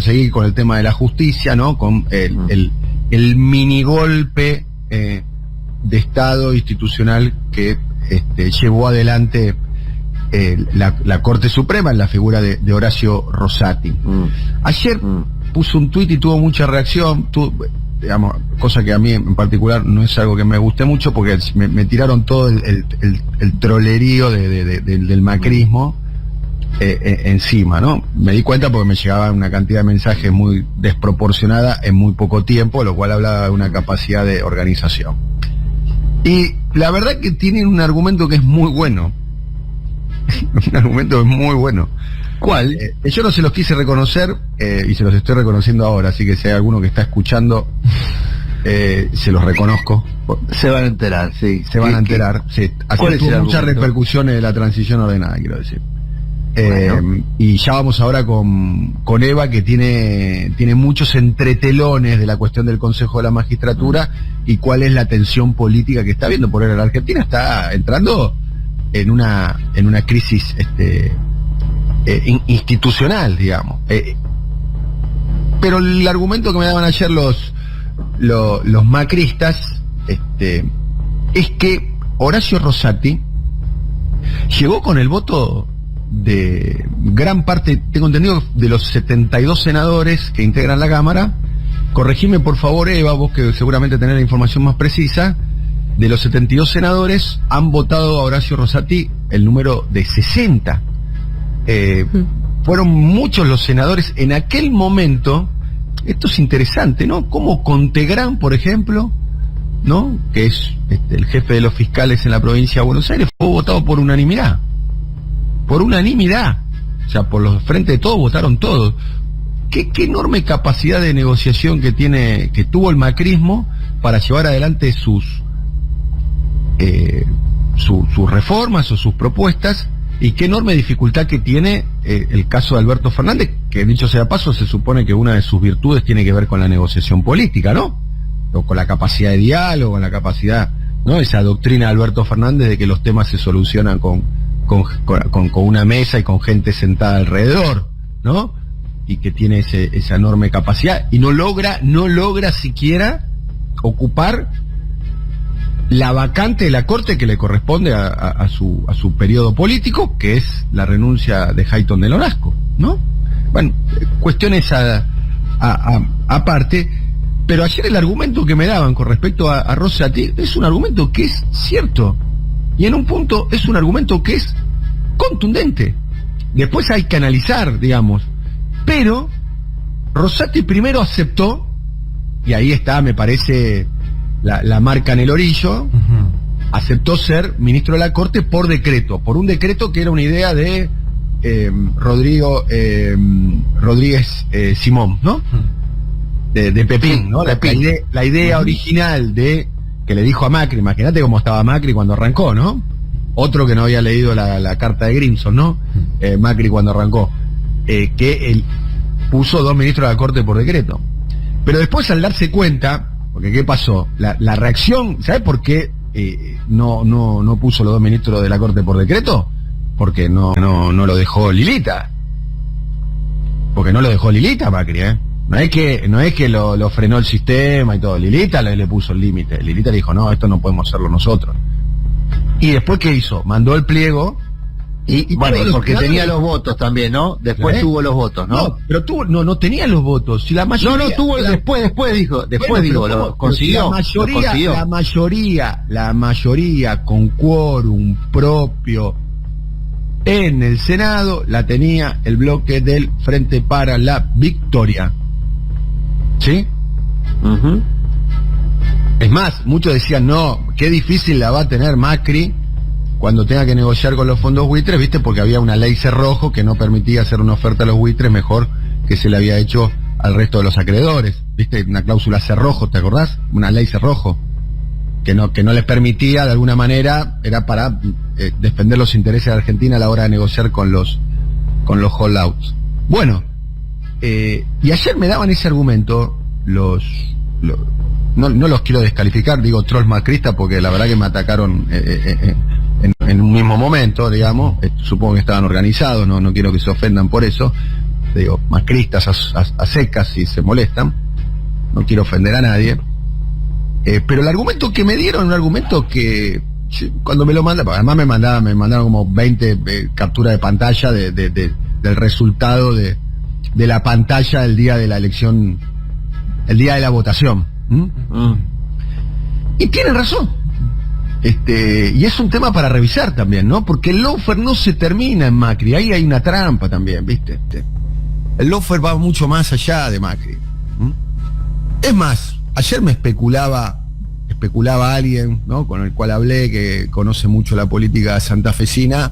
seguir con el tema de la justicia, ¿no? Con el minigolpe de Estado institucional que llevó adelante la Corte Suprema en la figura de Horacio Rosati. Ayer puso un tuit y tuvo mucha reacción, digamos, cosa que a mí en particular no es algo que me guste mucho, porque me tiraron todo el trolerío del macrismo encima, ¿no? Me di cuenta porque me llegaba una cantidad de mensajes muy desproporcionada en muy poco tiempo, lo cual hablaba de una capacidad de organización. Y la verdad que tienen un argumento que es muy bueno. Un argumento que es muy bueno. ¿Cuál? Yo no se los quise reconocer y se los estoy reconociendo ahora, así que si hay alguno que está escuchando, se los reconozco. Se van a enterar, sí. Se van a enterar, sí. ¿Cuál es el tuvo muchas argumento? repercusiones de la transición ordenada, quiero decir. Bueno. Y ya vamos ahora con Eva, que tiene muchos entretelones de la cuestión del Consejo de la Magistratura y cuál es la tensión política que está viendo, porque la Argentina está entrando en una crisis institucional, digamos. Pero el argumento que me daban ayer los macristas es que Horacio Rosati llegó con el voto de gran parte, tengo entendido, de los 72 senadores que integran la Cámara. Corregime por favor, Eva, vos que seguramente tenés la información más precisa. De los 72 senadores han votado a Horacio Rosati el número de 60. Fueron muchos los senadores en aquel momento. Esto es interesante, ¿no? Como Contegrán, por ejemplo, ¿no? Que es el jefe de los fiscales en la provincia de Buenos Aires, fue votado por unanimidad. Por unanimidad. O sea, por los frentes de todos votaron todos. Qué enorme capacidad de negociación que tuvo el macrismo para llevar adelante sus reformas o sus propuestas, y qué enorme dificultad que tiene el caso de Alberto Fernández, que dicho sea paso, se supone que una de sus virtudes tiene que ver con la negociación política, ¿no? O con la capacidad de diálogo, con la capacidad, ¿no? Esa doctrina de Alberto Fernández de que los temas se solucionan con una mesa y con gente sentada alrededor, ¿no? Y que tiene esa enorme capacidad y no logra siquiera ocupar la vacante de la Corte que le corresponde a su periodo político, que es la renuncia de Hayton del Nolasco, ¿no? Bueno, cuestiones aparte, pero ayer el argumento que me daban con respecto a Rosati es un argumento que es cierto, y en un punto es un argumento que es contundente. Después hay que analizar, digamos, pero Rosati primero aceptó, y ahí está, me parece, la marca en el orillo, aceptó ser ministro de la Corte por decreto, por un decreto que era una idea de Rodríguez Simón, ¿no? De Pepín, ¿no? La idea original de que le dijo a Macri, imagínate cómo estaba Macri cuando arrancó, ¿no? Otro que no había leído la carta de Grimson, ¿no? Macri cuando arrancó, que él puso 2 ministros de la Corte por decreto. Pero después, al darse cuenta, porque ¿qué pasó? La reacción, ¿sabes por qué no puso los 2 ministros de la Corte por decreto? Porque no lo dejó Lilita. Porque no lo dejó Lilita, Macri, ¿eh? No es que lo frenó el sistema y todo. Lilita le puso el límite. Lilita le dijo, no, esto no podemos hacerlo nosotros. Y después, ¿qué hizo? Mandó el pliego. Y bueno, porque tenía los votos también, ¿no? Después tuvo los votos, ¿no? No, pero no tenía los votos. Si la mayoría, no tuvo, después dijo, lo consiguió. La mayoría con quórum propio en el Senado la tenía el bloque del Frente para la Victoria. ¿Sí? Es más, muchos decían, no, qué difícil la va a tener Macri cuando tenga que negociar con los fondos buitres, ¿viste? Porque había una ley cerrojo que no permitía hacer una oferta a los buitres mejor que se le había hecho al resto de los acreedores, ¿viste? Una cláusula cerrojo, ¿te acordás? Una ley cerrojo que no les permitía, de alguna manera, era para defender los intereses de Argentina a la hora de negociar con los holdouts. Bueno, y ayer me daban ese argumento no los quiero descalificar, digo trolls macristas, porque la verdad que me atacaron en un mismo momento, digamos, supongo que estaban organizados, no quiero que se ofendan por eso, te digo, macristas a secas si se molestan, no quiero ofender a nadie, pero el argumento que me dieron, un argumento que cuando me lo mandaron, además me mandaron como 20 capturas de pantalla del resultado de la pantalla el día de la elección, el día de la votación. Y tienen razón. Y es un tema para revisar también, ¿no? Porque el lawfare no se termina en Macri, ahí hay una trampa también, ¿viste? El lawfare va mucho más allá de Macri. Es más, ayer me especulaba alguien, ¿no? Con el cual hablé, que conoce mucho la política santafesina,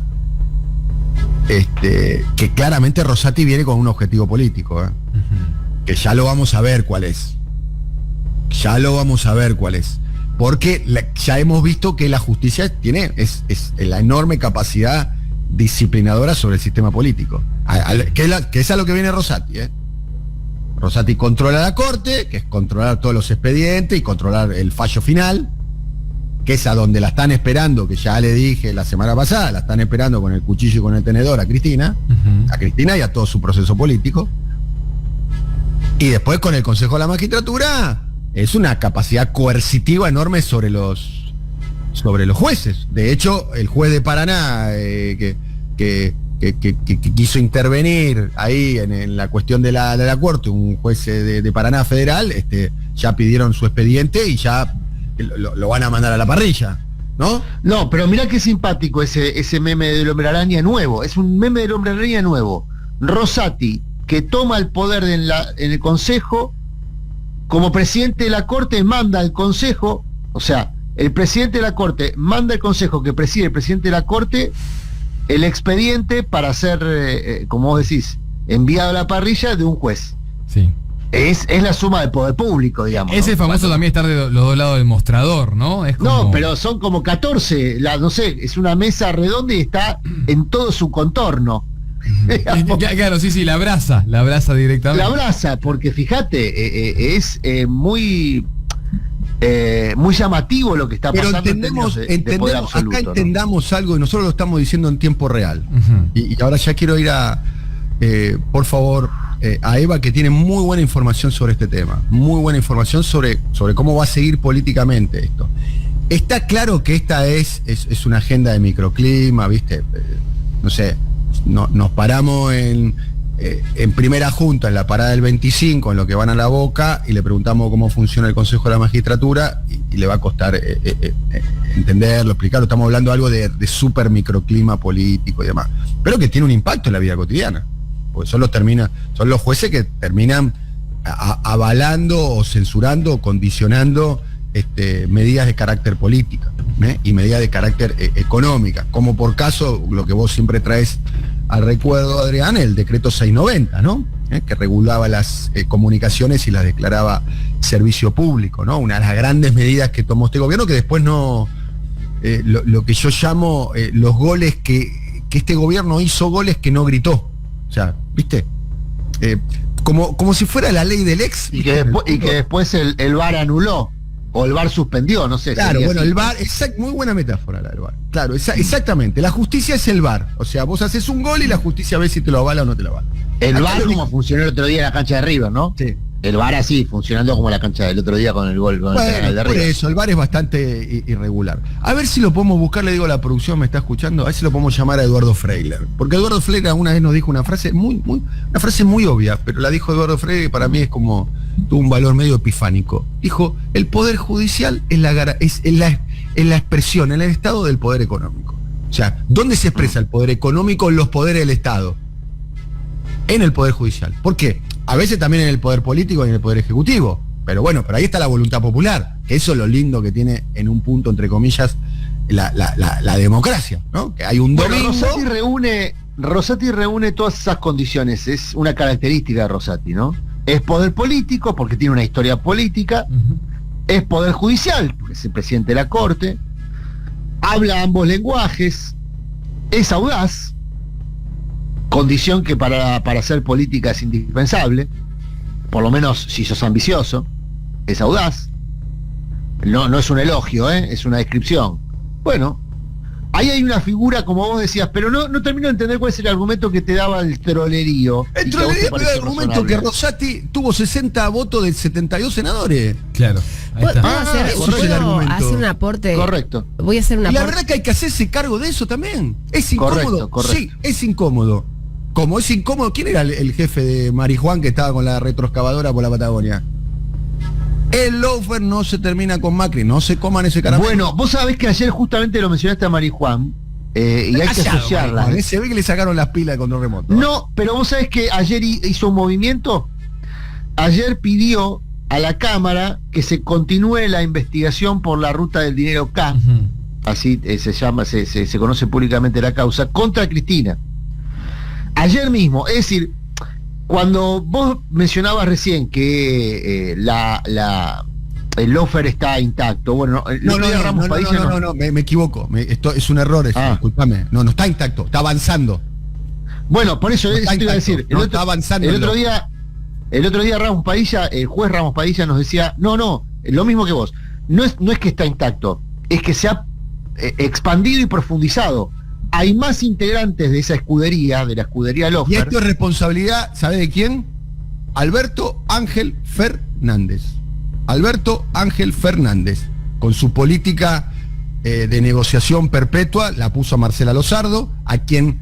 que claramente Rosati viene con un objetivo político, que ya lo vamos a ver cuál es. Porque ya hemos visto que la justicia es la enorme capacidad disciplinadora sobre el sistema político. Que es a lo que viene Rosati, Rosati controla la corte, que es controlar todos los expedientes y controlar el fallo final, que es a donde la están esperando, que ya le dije la semana pasada, la están esperando con el cuchillo y con el tenedor a Cristina, y a todo su proceso político. Y después con el Consejo de la Magistratura es una capacidad coercitiva enorme sobre los jueces. De hecho, el juez de Paraná que quiso intervenir ahí en la cuestión de la corte, un juez de Paraná federal, ya pidieron su expediente y ya lo van a mandar a la parrilla, ¿no? No, pero mirá qué simpático ese meme del Hombre Araña nuevo. Es un meme del Hombre Araña nuevo. Rosati, que toma el poder en el Consejo, como presidente de la Corte manda al Consejo, o sea, el presidente de la Corte manda al Consejo que preside el presidente de la Corte el expediente para ser, como vos decís, enviado a la parrilla de un juez. Sí. Es la suma del poder público, digamos. Ese famoso también estar de los dos lados del mostrador, ¿no? Es como... No, pero son como 14, no sé, es una mesa redonda y está en todo su contorno. Claro, sí, la abraza directamente. La abraza, porque fíjate, es muy llamativo lo que está pasando. Pero entendemos acá entendamos algo y nosotros lo estamos diciendo en tiempo real. Y ahora ya quiero ir por favor, a Eva, que tiene muy buena información sobre este tema, muy buena información sobre cómo va a seguir políticamente esto. Está claro que esta es una agenda de microclima, ¿viste? No sé, nos paramos en primera junta, en la parada del 25, en lo que van a la Boca, y le preguntamos cómo funciona el Consejo de la Magistratura, y le va a costar entenderlo, explicarlo. Estamos hablando de algo de súper microclima político y demás, pero que tiene un impacto en la vida cotidiana, porque son los jueces que terminan avalando o censurando o condicionando medidas de carácter político y medidas de carácter económica, como por caso lo que vos siempre traes al recuerdo, Adrián, el decreto 690, ¿no? Que regulaba las comunicaciones y las declaraba servicio público, ¿no? Una de las grandes medidas que tomó este gobierno, que después no, lo que yo llamo los goles que este gobierno hizo, goles que no gritó. O sea, ¿viste? Como si fuera la ley del ex. Y que después el VAR anuló. O el VAR suspendió, no sé. Claro, bueno, el VAR, muy buena metáfora la del VAR. Claro, exactamente. La justicia es el VAR. O sea, vos haces un gol y la justicia ve si te lo avala o no te lo avala. El VAR como funcionó el otro día en la cancha de River, ¿no? Sí. El VAR así, funcionando como la cancha del otro día con el gol, con el penal de River. Por eso, el VAR es bastante irregular. A ver si lo podemos buscar, le digo a la producción, me está escuchando, a ver si lo podemos llamar a Eduardo Freiler. Porque Eduardo Freiler una vez nos dijo una frase muy obvia, pero la dijo Eduardo Freiler, que para mí es como, tuvo un valor medio epifánico. Dijo, el poder judicial es la expresión, en el estado del poder económico. O sea, ¿dónde se expresa el poder económico en los poderes del Estado? En el poder judicial. ¿Por qué? A veces también en el poder político y en el poder ejecutivo. Pero bueno, pero ahí está la voluntad popular, que eso es lo lindo que tiene en un punto, entre comillas, la democracia, ¿no? Que hay un domingo... Rosati reúne todas esas condiciones, es una característica de Rosati, ¿no? Es poder político, porque tiene una historia política, es poder judicial, porque es el presidente de la Corte, habla ambos lenguajes, es audaz, condición que para hacer política es indispensable, por lo menos si sos ambicioso, es audaz, no es un elogio, es una descripción. Bueno, ahí hay una figura, como vos decías, pero no termino de entender cuál es el argumento que te daba el trolerío. El trolerío me da el argumento que Rosati tuvo 60 votos de 72 senadores. Claro. Ahí está. ¿Puedo hacer un aporte? Correcto. Voy a hacer un Y aporte. la verdad que hay que hacerse cargo de eso también. Es incómodo. Correcto. Sí, es incómodo. Como es incómodo, ¿quién era el jefe de Marijuán que estaba con la retroexcavadora por la Patagonia? El lawfare no se termina con Macri, no se coman ese caramelo. Bueno, vos sabés que ayer justamente lo mencionaste a Marijuán, y hay que asociarla. Marijuán, se ve que le sacaron las pilas de control remoto. No, pero vos sabés que ayer hizo un movimiento. Ayer pidió a la Cámara que se continúe la investigación por la ruta del dinero K, así se llama, se conoce públicamente la causa, contra Cristina. Ayer mismo, es decir, cuando vos mencionabas recién que el lawfare está intacto, bueno, no, me equivoco, esto es un error, discúlpame. No está intacto, está avanzando. Bueno, por eso No te iba a decir, está avanzando. el otro día Ramos Padilla, el juez Ramos Padilla nos decía, no, lo mismo que vos, no es que está intacto, es que se ha expandido y profundizado. Hay más integrantes de esa escudería, de la escudería lawfare. Y esto es responsabilidad, ¿sabe de quién? Alberto Ángel Fernández. Alberto Ángel Fernández, con su política de negociación perpetua, la puso a Marcela Lozardo, a quien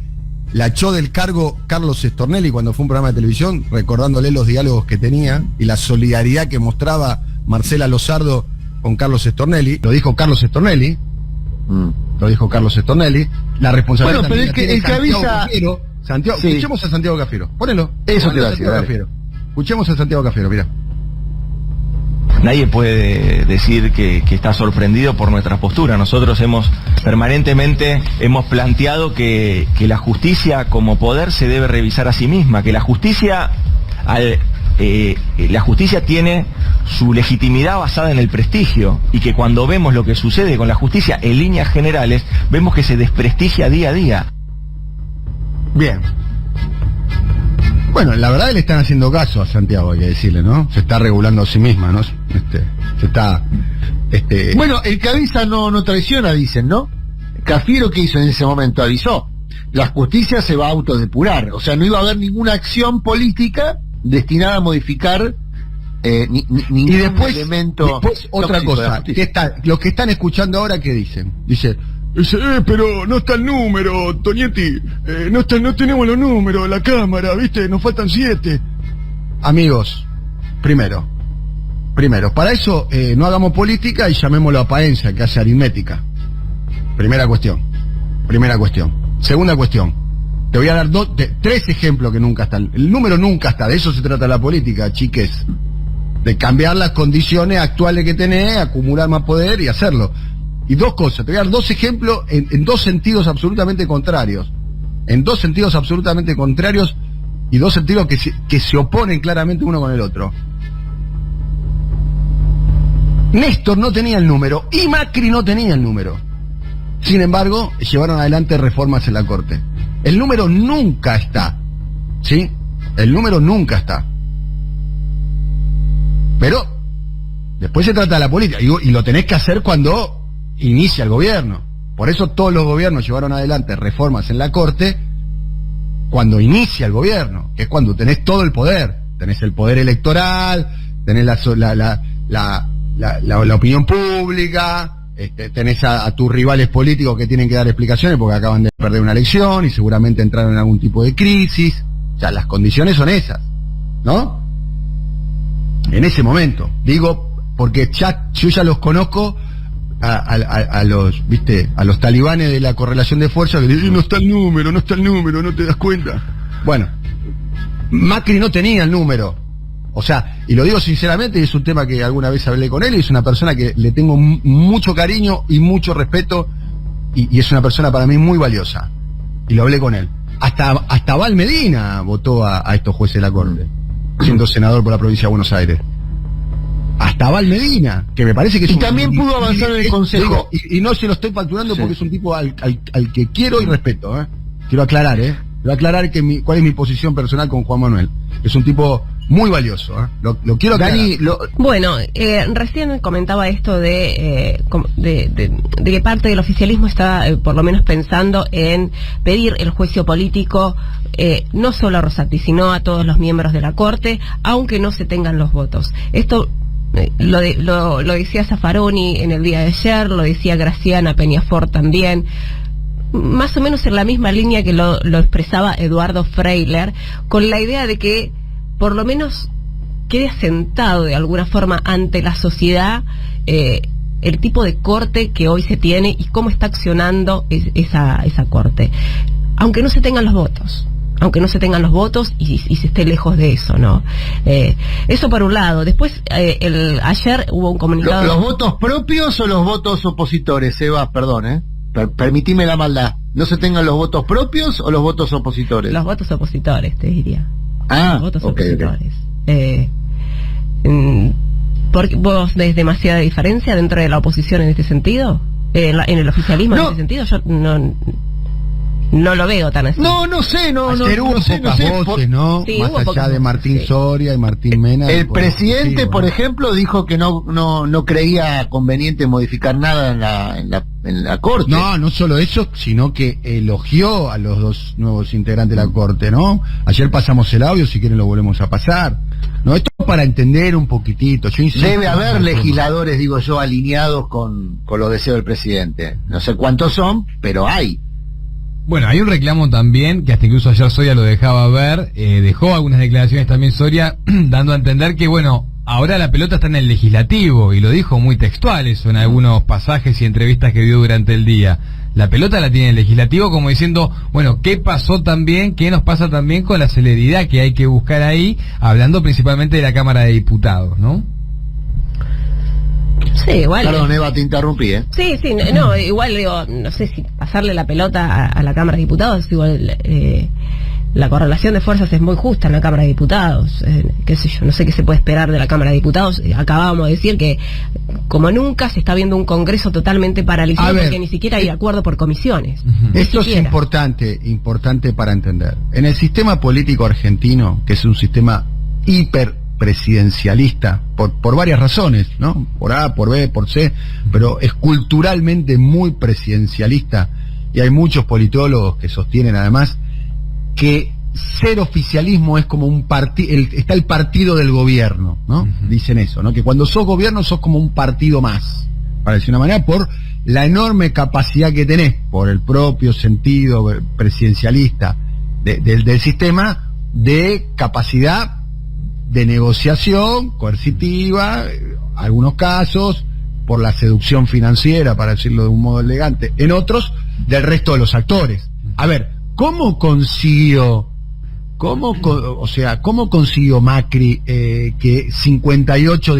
la echó del cargo Carlos Stornelli cuando fue un programa de televisión, recordándole los diálogos que tenía y la solidaridad que mostraba Marcela Lozardo con Carlos Stornelli. Lo dijo Carlos Stornelli. Lo dijo Carlos Stornelli. La responsabilidad. Bueno, pero el que avisa. Santiago, sí. Escuchemos a Santiago Cafiero. Ponelo. Eso te va a decir. Escuchemos a Santiago Cafiero, mira. Nadie puede decir que está sorprendido por nuestra postura. Nosotros permanentemente hemos planteado que la justicia como poder se debe revisar a sí misma, que la justicia tiene su legitimidad basada en el prestigio, y que cuando vemos lo que sucede con la justicia en líneas generales, vemos que se desprestigia día a día. Bien. Bueno, la verdad le están haciendo caso a Santiago, hay que decirle, ¿no? Se está regulando a sí misma, ¿no? Bueno, el que avisa no traiciona, dicen, ¿no? Cafiero, ¿qué hizo en ese momento? Avisó. La justicia se va a autodepurar. O sea, no iba a haber ninguna acción política destinada a modificar ningún elemento. Después otra cosa, los que están escuchando ahora, ¿qué dicen? Dice, pero no está el número, Tonietti, no tenemos los números, la cámara, ¿viste? Nos faltan 7. Amigos, primero, para eso no hagamos política y llamémoslo a Paenza, que hace aritmética. Primera cuestión. Segunda cuestión, te voy a dar 3 ejemplos que nunca están. El número nunca está, de eso se trata la política, chiques. De cambiar las condiciones actuales que tenés, acumular más poder y hacerlo. Y 2 cosas, te voy a dar 2 ejemplos en 2 sentidos absolutamente contrarios. Y 2 sentidos que se oponen claramente uno con el otro. Néstor no tenía el número y Macri no tenía el número. Sin embargo, llevaron adelante reformas en la Corte. El número nunca está. ¿Sí? El número nunca está. Pero después se trata de la política. Y lo tenés que hacer cuando inicia el gobierno. Por eso todos los gobiernos llevaron adelante reformas en la Corte cuando inicia el gobierno, que es cuando tenés todo el poder. Tenés el poder electoral, tenés la opinión pública, tenés a tus rivales políticos que tienen que dar explicaciones porque acaban de perder una elección y seguramente entraron en algún tipo de crisis. O sea, las condiciones son esas, ¿no? En ese momento, digo, porque yo ya los conozco a los, ¿viste? A los talibanes de la correlación de fuerza que dicen, no está el número, no te das cuenta. Bueno, Macri no tenía el número. O sea, y lo digo sinceramente, y es un tema que alguna vez hablé con él, y es una persona que le tengo mucho cariño y mucho respeto, y es una persona para mí muy valiosa. Y lo hablé con él. Hasta Val Medina votó a estos jueces de la Corte, siendo senador por la provincia de Buenos Aires. Hasta Val Medina, que me parece que es también pudo avanzar en el Consejo. Y no se lo estoy facturando porque es un tipo al que quiero y respeto, Quiero aclarar, cuál es mi posición personal con Juan Manuel. Es un tipo muy valioso. Lo quiero aclarar. Dani, Bueno, recién comentaba esto de que parte del oficialismo está por lo menos pensando en pedir el juicio político no solo a Rosati, sino a todos los miembros de la Corte, aunque no se tengan los votos. Esto lo decía Zaffaroni en el día de ayer, lo decía Graciana Peñafort también, más o menos en la misma línea que lo expresaba Eduardo Freiler, con la idea de que por lo menos quede asentado de alguna forma ante la sociedad el tipo de corte que hoy se tiene y cómo está accionando esa corte, aunque no se tengan los votos. Y se esté lejos de eso, ¿no? Eso por un lado. Después, ayer hubo un comunicado... ¿Los votos propios o los votos opositores, Eva? Perdón, permitime la maldad. ¿No se tengan los votos propios o los votos opositores? Los votos opositores, te diría. Los votos okay, opositores. ¿Porque vos ves demasiada diferencia dentro de la oposición en este sentido? ¿En el oficialismo en este sentido? Yo no lo veo tan así. No sé. Ayer hubo pocas voces, ¿no? Sí, más hubo allá de Martín Soria y Martín Mena. El presidente, por ejemplo, dijo que no creía conveniente modificar nada en la Corte. No solo eso, sino que elogió a los dos nuevos integrantes de la Corte, ¿no? Ayer pasamos el audio, si quieren lo volvemos a pasar. No, esto es para entender un poquitito. Yo insisto, debe haber legisladores, digo yo, alineados con los deseos del presidente. No sé cuántos son, pero hay. Bueno, hay un reclamo también, que hasta incluso ayer Soria lo dejaba ver, dejó algunas declaraciones también Soria, dando a entender que, bueno, ahora la pelota está en el legislativo, y lo dijo muy textual eso en algunos pasajes y entrevistas que dio durante el día. La pelota la tiene el legislativo, como diciendo, bueno, ¿qué pasó también, qué nos pasa también con la celeridad que hay que buscar ahí, hablando principalmente de la Cámara de Diputados, ¿no? Sí, igual. Perdón, Eva, te interrumpí, Sí, no, igual digo, no sé si pasarle la pelota a la Cámara de Diputados, igual la correlación de fuerzas es muy justa en la Cámara de Diputados, qué sé yo, no sé qué se puede esperar de la Cámara de Diputados. Acabábamos de decir que como nunca se está viendo un Congreso totalmente paralizado porque ni siquiera hay acuerdo por comisiones. Esto es importante para entender. En el sistema político argentino, que es un sistema hiperpresidencialista, por varias razones, ¿no? Por A, por B, por C, pero es culturalmente muy presidencialista, y hay muchos politólogos que sostienen además que ser oficialismo es como un partido, está el partido del gobierno, ¿no? Dicen eso, ¿no? Que cuando sos gobierno sos como un partido más, para decir una manera, por la enorme capacidad que tenés, por el propio sentido presidencialista del sistema, de capacidad de negociación coercitiva, algunos casos, por la seducción financiera, para decirlo de un modo elegante, en otros, del resto de los actores. A ver, ¿cómo consiguió Macri que 58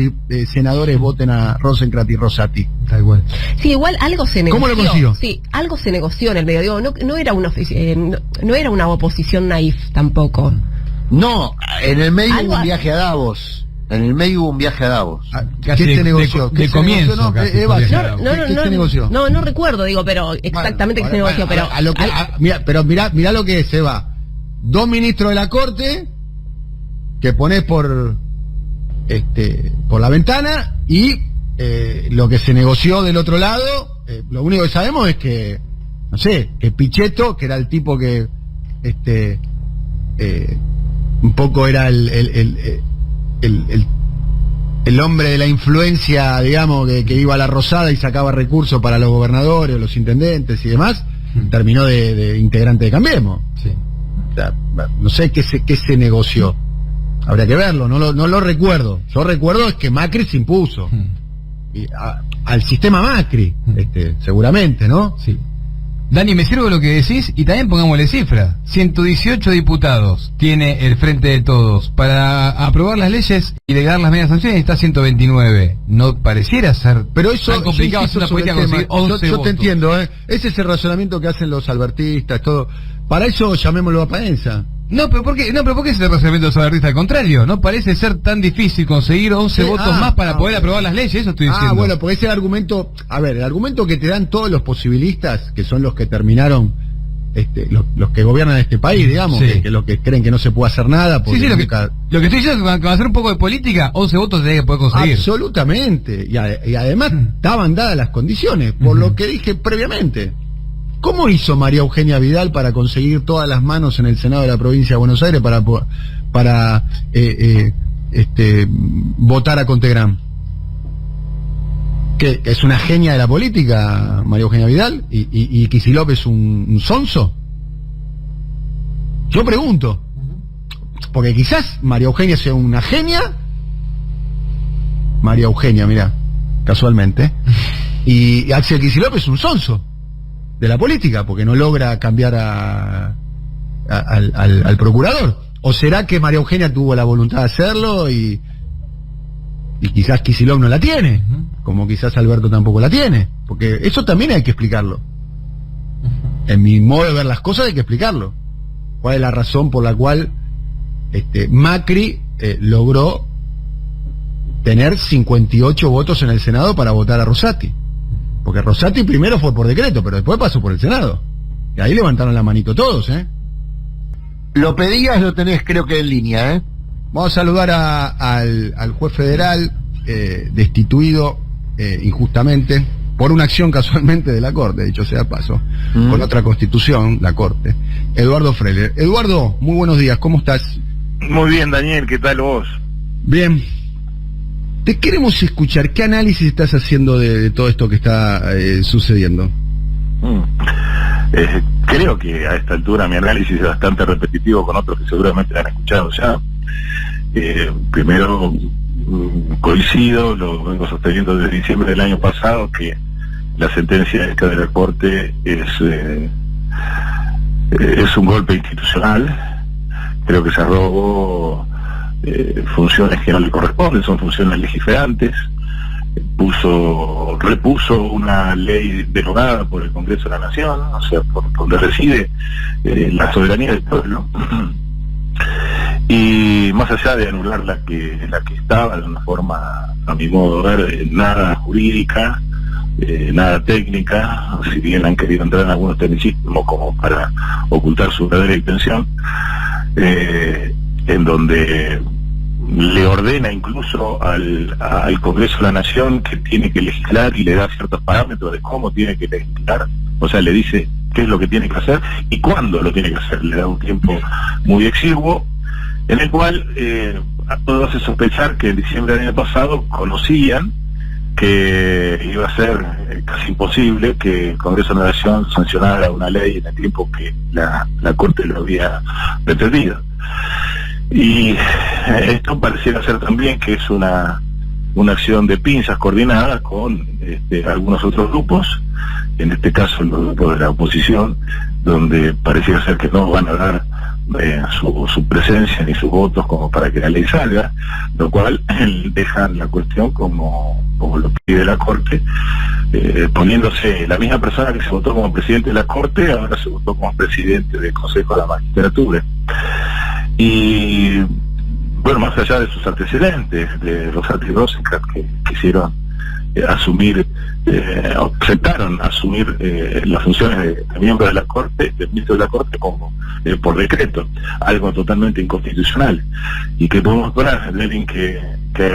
senadores voten a Rosenkrantz y Rosati? Tal cual. Sí, igual algo se negoció. ¿Cómo lo consiguió? Sí, algo se negoció en el medio. Digo, no era una oposición naif tampoco. No, en el medio Algo hubo un viaje a Davos. ¿Qué se negoció? De comienzo. No, casi, Eva, podría ¿qué ser. se negoció? No recuerdo, digo, pero exactamente qué se negoció, pero... Mirá lo que es, Eva. 2 ministros de la Corte que ponés por la ventana, y lo que se negoció del otro lado, lo único que sabemos es que, no sé, que Pichetto, que era el tipo que un poco era el hombre de la influencia, digamos, que iba a la Rosada y sacaba recursos para los gobernadores, los intendentes y demás, terminó de integrante de Cambiemos. Sí. O sea, no sé qué se negoció. Habría que verlo, no lo recuerdo. Yo recuerdo es que Macri se impuso. Y al sistema Macri, seguramente, ¿no? Sí. Dani, me sirve lo que decís y también pongámosle cifra. 118 diputados tiene el Frente de Todos. Para aprobar las leyes y delegar las medias sanciones está 129. No pareciera ser pero eso, tan complicado hacer una política conseguir 11 yo votos. te entiendo, ese es el razonamiento que hacen los albertistas, todo. Para eso llamémoslo a Paenza. No, pero ¿por qué es el razonamiento de los albertistas? Al contrario, no parece ser tan difícil conseguir 11 votos más para poder aprobar las leyes, eso estoy diciendo. Bueno, porque ese argumento, el argumento que te dan todos los posibilistas, que son los que terminaron los que gobiernan este país, digamos, Sí. que los que creen que no se puede hacer nada. Sí, sí, lo que nunca- estoy diciendo es que va a hacer un poco de política, 11 votos tenés que poder conseguir. Absolutamente. Y además estaban dadas las condiciones, por lo que dije previamente. ¿Cómo hizo María Eugenia Vidal para conseguir todas las manos en el Senado de la provincia de Buenos Aires para votar a Contegrán? ¿Que es una genia de la política, María Eugenia Vidal? ¿Y Kicillof es un sonso? Yo pregunto. Porque quizás María Eugenia sea una genia. María Eugenia, mira, casualmente. Y Axel Kicillof es un sonso de la política, porque no logra cambiar al procurador. ¿O será que María Eugenia tuvo la voluntad de hacerlo y quizás Kicillof no la tiene? Como quizás Alberto tampoco la tiene. Porque eso también hay que explicarlo. En mi modo de ver las cosas hay que explicarlo. ¿Cuál es la razón por la cual Macri logró tener 58 votos en el Senado para votar a Rosati? Porque Rosati primero fue por decreto, pero después pasó por el Senado. Y ahí levantaron la manito todos, ¿eh? Lo pedías, lo tenés creo que en línea, ¿eh? Vamos a saludar al juez federal destituido injustamente por una acción casualmente de la Corte, dicho sea paso, con otra constitución, la Corte, Eduardo Freire. Eduardo, muy buenos días, ¿cómo estás? Muy bien, Daniel, ¿qué tal vos? Bien. Te queremos escuchar, ¿qué análisis estás haciendo de todo esto que está sucediendo? Creo que a esta altura mi análisis es bastante repetitivo con otros que seguramente han escuchado ya. Primero, coincido, lo vengo sosteniendo desde diciembre del año pasado, que la sentencia esta de la Corte es un golpe institucional. Creo que se robó funciones que no le corresponden, son funciones legislantes. Repuso una ley derogada por el Congreso de la Nación, o sea, por donde reside la soberanía del pueblo. Y más allá de anular la que estaba de una forma, a mi modo de ver, nada jurídica, nada técnica, si bien han querido entrar en algunos tecnicismos como para ocultar su verdadera intención, en donde le ordena incluso al Congreso de la Nación que tiene que legislar y le da ciertos parámetros de cómo tiene que legislar, o sea, le dice qué es lo que tiene que hacer y cuándo lo tiene que hacer, le da un tiempo muy exiguo, en el cual a todos hace sospechar que en diciembre del año pasado conocían que iba a ser casi imposible que el Congreso de la Nación sancionara una ley en el tiempo que la Corte lo había pretendido. Y esto pareciera ser también que es una acción de pinzas coordinada con algunos otros grupos, en este caso los grupos de la oposición, donde pareciera ser que no van a dar su presencia ni sus votos como para que la ley salga, lo cual dejan la cuestión como lo pide la Corte, poniéndose la misma persona que se votó como presidente de la Corte, ahora se votó como presidente del Consejo de la Magistratura. Y bueno, más allá de sus antecedentes, de Rosati y Rosenkrantz, que quisieron aceptaron asumir las funciones de miembro de la Corte, del ministro de la Corte, como por decreto, algo totalmente inconstitucional, y que podemos poner a alguien que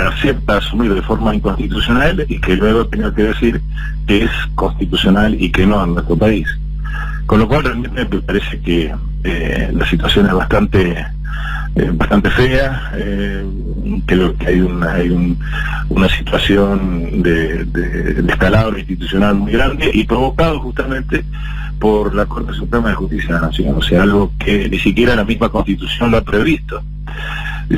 acepta asumir de forma inconstitucional y que luego tenga que decir que es constitucional y que no en nuestro país. Con lo cual realmente me parece que la situación es bastante fea. Creo que hay una situación de escalado institucional muy grande y provocado justamente por la Corte Suprema de Justicia de la Nación, o sea, algo que ni siquiera la misma Constitución lo ha previsto.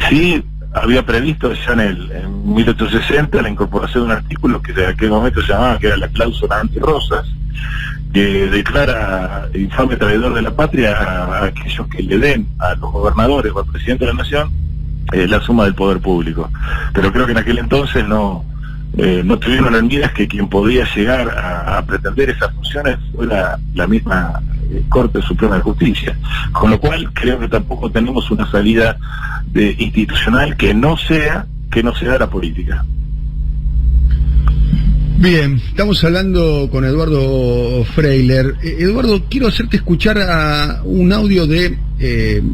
Sí había previsto ya en 1860 la incorporación de un artículo que en aquel momento se llamaba, que era la cláusula anti-Rosas, que declara infame traidor de la patria a aquellos que le den a los gobernadores o al presidente de la Nación la suma del poder público. Pero creo que en aquel entonces no tuvieron en miras que quien podía llegar a pretender esas funciones fue la misma Corte Suprema de Justicia. Con lo cual creo que tampoco tenemos una salida institucional que no sea la política. Bien, estamos hablando con Eduardo Freiler. Eduardo, quiero hacerte escuchar un audio de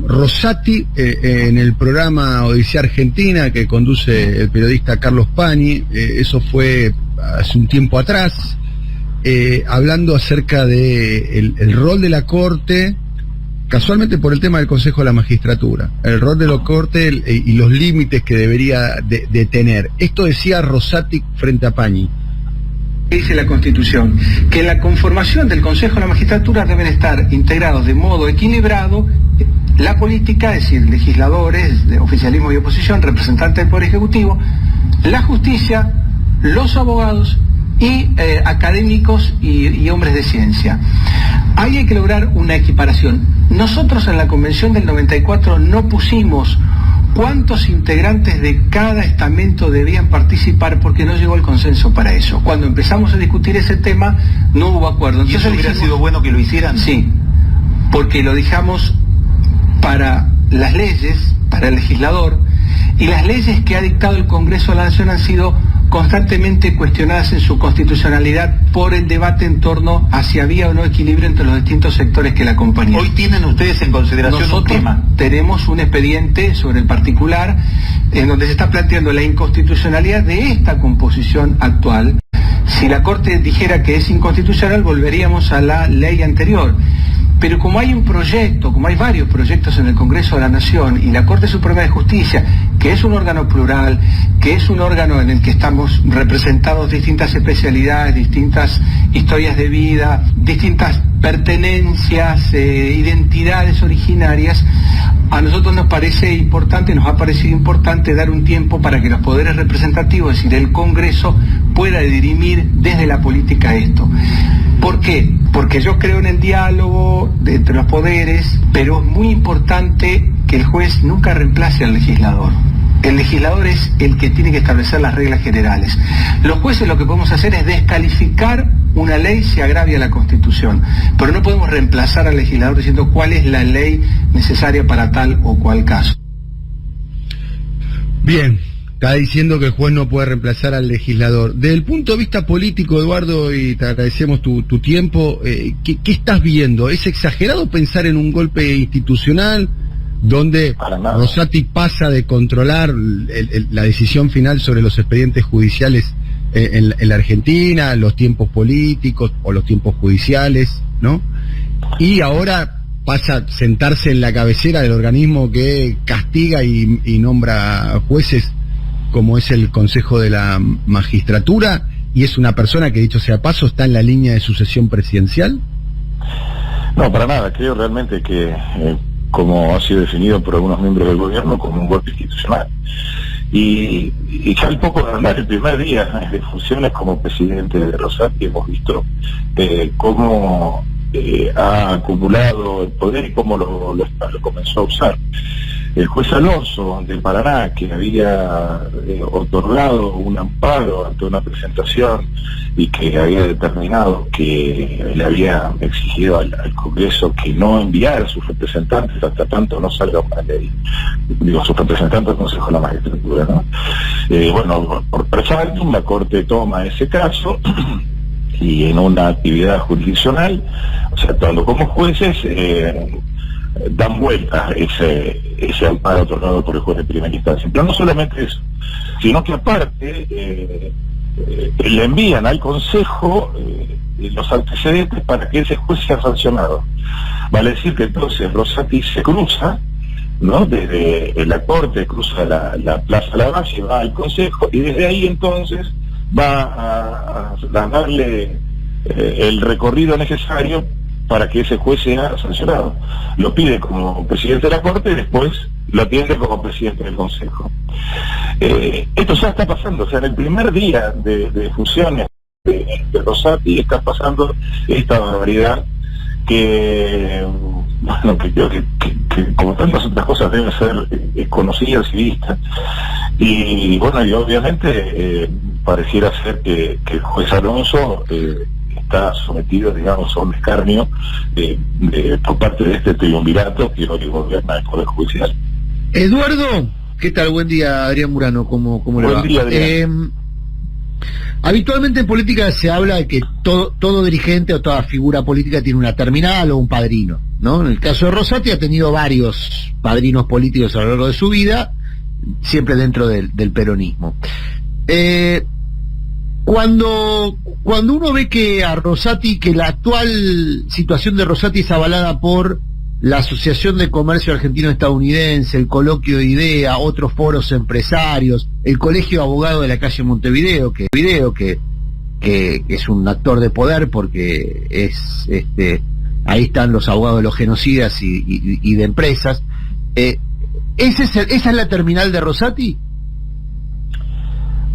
Rosati en el programa Odisea Argentina que conduce el periodista Carlos Pañi. Eso fue hace un tiempo atrás, hablando acerca de el rol de la Corte, casualmente por el tema del Consejo de la Magistratura, el rol de la Corte y los límites que debería de tener. Esto decía Rosati frente a Pañi. Dice la Constitución que en la conformación del Consejo de la Magistratura deben estar integrados de modo equilibrado la política, es decir, legisladores, de oficialismo y oposición, representantes del Poder Ejecutivo, la justicia, los abogados y académicos y hombres de ciencia. Ahí hay que lograr una equiparación. Nosotros en la Convención del 94 no pusimos cuántos integrantes de cada estamento debían participar porque no llegó el consenso para eso. Cuando empezamos a discutir ese tema no hubo acuerdo. Entonces, ¿y eso hubiera sido bueno que lo hicieran? Sí, porque lo dejamos para las leyes, para el legislador, y las leyes que ha dictado el Congreso de la Nación han sido constantemente cuestionadas en su constitucionalidad por el debate en torno a si había o no equilibrio entre los distintos sectores que la acompañan. Hoy tienen ustedes en consideración nosotros un tema. Tenemos un expediente sobre el particular en donde se está planteando la inconstitucionalidad de esta composición actual. Si la Corte dijera que es inconstitucional, volveríamos a la ley anterior. Pero como hay un proyecto, como hay varios proyectos en el Congreso de la Nación y la Corte Suprema de Justicia, que es un órgano plural, que es un órgano en el que estamos representados distintas especialidades, distintas historias de vida, distintas pertenencias, identidades originarias, a nosotros nos parece importante, nos ha parecido importante dar un tiempo para que los poderes representativos, es decir, el Congreso, pueda dirimir desde la política esto. ¿Por qué? Porque yo creo en el diálogo entre los poderes, pero es muy importante que el juez nunca reemplace al legislador. El legislador es el que tiene que establecer las reglas generales. Los jueces lo que podemos hacer es descalificar una ley si agravia la Constitución, pero no podemos reemplazar al legislador diciendo cuál es la ley necesaria para tal o cual caso. Bien. Está diciendo que el juez no puede reemplazar al legislador. Desde el punto de vista político, Eduardo, y te agradecemos tu tiempo, ¿qué estás viendo? ¿Es exagerado pensar en un golpe institucional donde Rosati pasa de controlar la decisión final sobre los expedientes judiciales en la Argentina, los tiempos políticos o los tiempos judiciales, ¿no? Y ahora pasa a sentarse en la cabecera del organismo que castiga y nombra jueces, como es el Consejo de la Magistratura, y es una persona que, dicho sea paso, está en la línea de sucesión presidencial? No, para nada. Creo realmente que, como ha sido definido por algunos miembros del gobierno, como un golpe institucional. Y ya un poco de hablar el primer día de funciones como presidente de Rosati, hemos visto cómo ha acumulado el poder y cómo lo comenzó a usar. El juez Alonso de Paraná, que había otorgado un amparo ante una presentación y que había determinado que le había exigido al Congreso que no enviara a sus representantes hasta tanto no salga una ley, digo, sus representantes del Consejo de la Magistratura, ¿no? Bueno, por preferencia la Corte toma ese caso y en una actividad jurisdiccional, o sea, actuando como jueces, dan vuelta ese amparo otorgado por el juez de primera instancia. Pero no solamente eso, sino que aparte le envían al Consejo los antecedentes para que ese juez sea sancionado. Vale decir que entonces Rosati se cruza, ¿no? Desde la Corte cruza la Plaza Lavalle, va al Consejo y desde ahí entonces va a darle el recorrido necesario para que ese juez sea sancionado. Lo pide como presidente de la Corte y después lo atiende como presidente del Consejo. Esto ya está pasando, o sea, en el primer día de funciones de Rosati está pasando esta barbaridad que, bueno, que creo que como tantas otras cosas deben ser conocidas y vistas. Y bueno, y obviamente pareciera ser que el juez Alonso está sometido, digamos, a un escarnio por parte de este triunvirato que hoy gobierna el Poder Judicial. Eduardo, ¿qué tal? Buen día, Adrián Murano, ¿cómo le va? Buen día, Adrián. Habitualmente en política se habla de que todo dirigente o toda figura política tiene una terminal o un padrino, ¿no? En el caso de Rosati ha tenido varios padrinos políticos a lo largo de su vida, siempre dentro del peronismo. Cuando uno ve que a Rosati, que la actual situación de Rosati es avalada por la Asociación de Comercio Argentino-Estadounidense, el Coloquio de IDEA, otros foros empresarios, el Colegio de Abogados de la calle Montevideo, que es un actor de poder porque ahí están los abogados de los genocidas y de empresas. ¿Esa es la terminal de Rosati?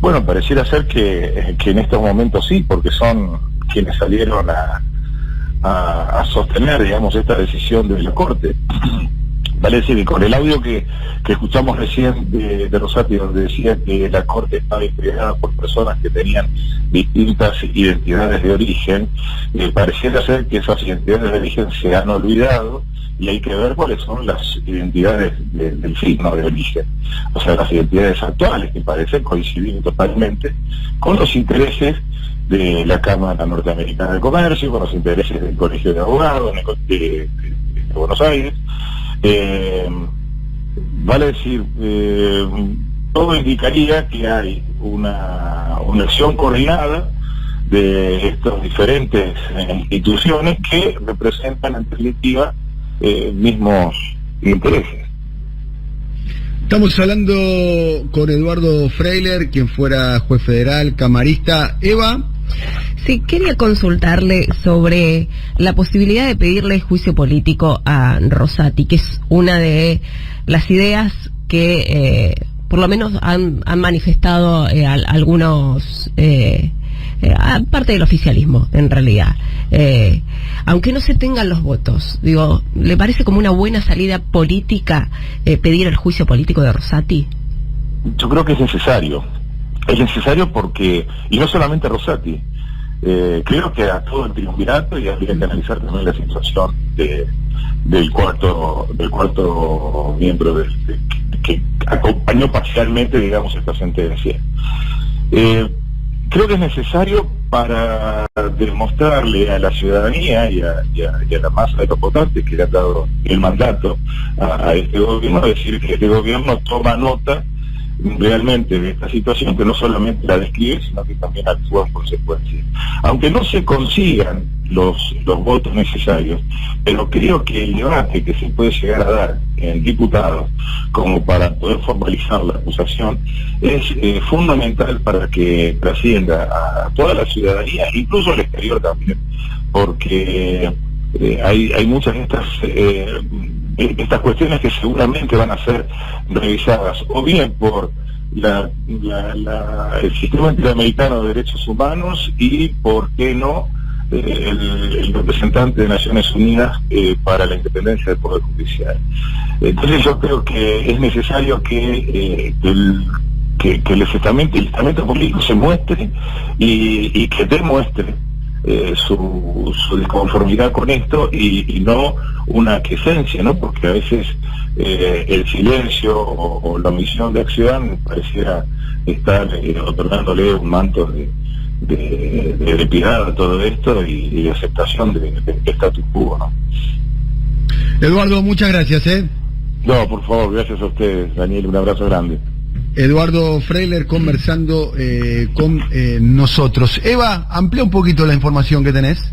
Bueno, pareciera ser que en estos momentos sí, porque son quienes salieron a sostener, digamos, esta decisión de la Corte. Vale decir que con el audio que escuchamos recién de Rosati, donde decía que la Corte estaba integrada por personas que tenían distintas identidades de origen, pareciera ser que esas identidades de origen se han olvidado y hay que ver cuáles son las identidades del signo de origen, o sea, las identidades actuales, que parecen coincidir totalmente con los intereses de la Cámara Norteamericana de Comercio, con los intereses del Colegio de Abogados de Buenos Aires. Vale decir, todo indicaría que hay una acción coordinada de estas diferentes instituciones que representan en definitiva mismos intereses. Estamos hablando con Eduardo Freiler, quien fuera juez federal, camarista. Eva. Sí, quería consultarle sobre la posibilidad de pedirle juicio político a Rosati, que es una de las ideas que por lo menos han manifestado algunos, parte del oficialismo, en realidad. Aunque no se tengan los votos, digo, ¿le parece como una buena salida política pedir el juicio político de Rosati? Yo creo que es necesario. Es necesario porque, y no solamente a Rosati, creo que a todo el triunvirato, y habría que analizar también la situación del cuarto miembro que acompañó parcialmente, digamos, esta sentencia. Creo que es necesario para demostrarle a la ciudadanía y a la masa de los votantes que le han dado el mandato a este gobierno, decir que este gobierno toma nota realmente de esta situación, que no solamente la describe, sino que también actúa en consecuencia. Aunque no se consigan los votos necesarios, pero creo que el debate que se puede llegar a dar en diputados como para poder formalizar la acusación es fundamental para que trascienda a toda la ciudadanía, incluso al exterior también, porque hay muchas de estas cuestiones que seguramente van a ser revisadas o bien por el Sistema Interamericano de Derechos Humanos y, por qué no, el representante de Naciones Unidas para la independencia del Poder Judicial. Entonces yo creo que es necesario que el estamento político se muestre y que demuestre su disconformidad con esto y no una aquiescencia, ¿no? Porque a veces el silencio o la omisión de acción pareciera estar otorgándole un manto de piedad a todo esto y de aceptación de status quo, ¿no? Eduardo, muchas gracias, No, por favor, gracias a ustedes, Daniel, un abrazo grande. Eduardo Freiler conversando con nosotros. Eva, amplía un poquito la información que tenés.